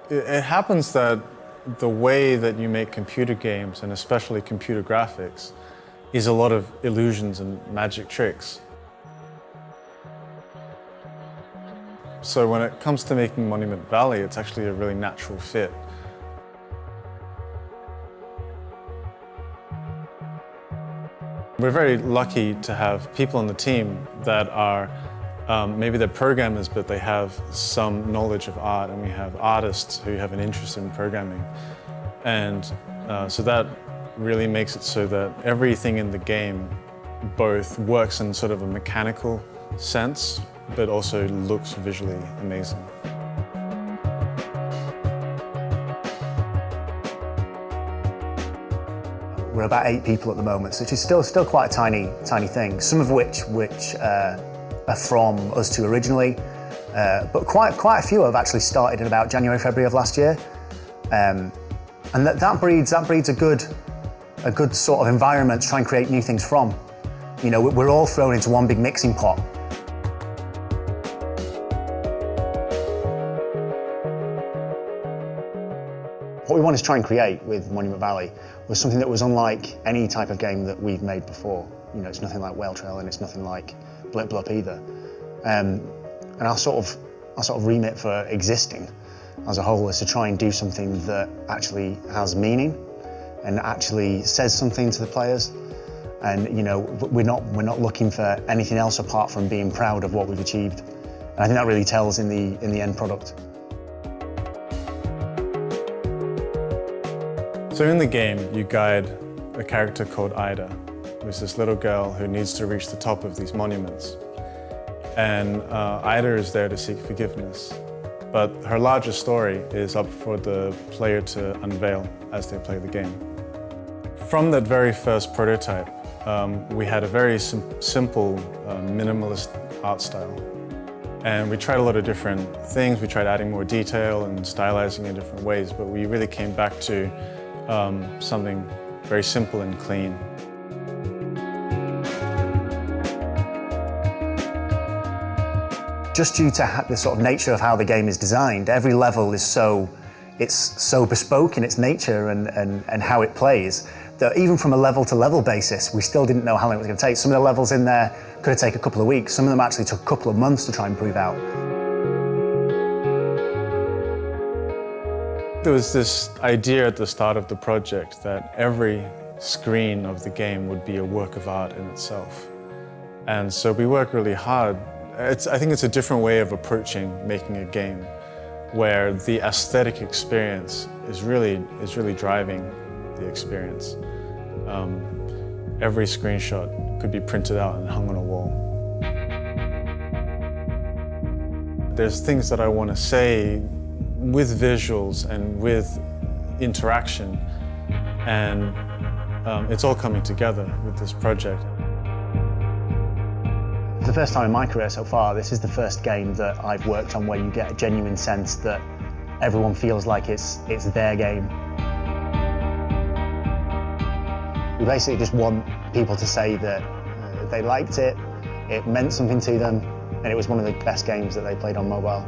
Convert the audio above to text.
It happens that the way that you make computer games, and especially computer graphics, is a lot of illusions and magic tricks. So when it comes to making Monument Valley, it's actually a really natural fit. We're very lucky to have people on the team that are maybe they're programmers, but they have some knowledge of art, and we have artists who have an interest in programming. And so that really makes it so that everything in the game both works in sort of a mechanical sense, but also looks visually amazing. We're about 8 people at the moment, which is still quite a tiny thing. Some of which are from us two originally, but quite a few have actually started in about January, February of last year, and that breeds a good sort of environment to try and create new things from. You know, we're all thrown into one big mixing pot. What we wanted to try and create with Monument Valley was something that was unlike any type of game that we've made before. You know, it's nothing like Whale Trail, and it's nothing like Blip Blop either. And our sort of remit for existing as a whole is to try and do something that actually has meaning and actually says something to the players. And you know, we're not looking for anything else apart from being proud of what we've achieved. And I think that really tells in the end product. So in the game, you guide a character called Ida, who's this little girl who needs to reach the top of these monuments. And Ida is there to seek forgiveness. But her larger story is up for the player to unveil as they play the game. From that very first prototype, we had a very simple, minimalist art style. And we tried a lot of different things. We tried adding more detail and stylizing in different ways, but we really came back to something very simple and clean. Just due to the sort of nature of how the game is designed, every level is so bespoke in its nature and how it plays, that even from a level-to-level basis, we still didn't know how long it was going to take. Some of the levels in there could have taken a couple of weeks. Some of them actually took a couple of months to try and prove out. There was this idea at the start of the project that every screen of the game would be a work of art in itself. And so we work really hard. I think it's a different way of approaching making a game, where the aesthetic experience is really driving the experience. Every screenshot could be printed out and hung on a wall. There's things that I want to say with visuals and with interaction, and it's all coming together with this project. For the first time in my career so far, this is the first game that I've worked on where you get a genuine sense that everyone feels like it's their game. We basically just want people to say that they liked it, it meant something to them, and it was one of the best games that they played on mobile.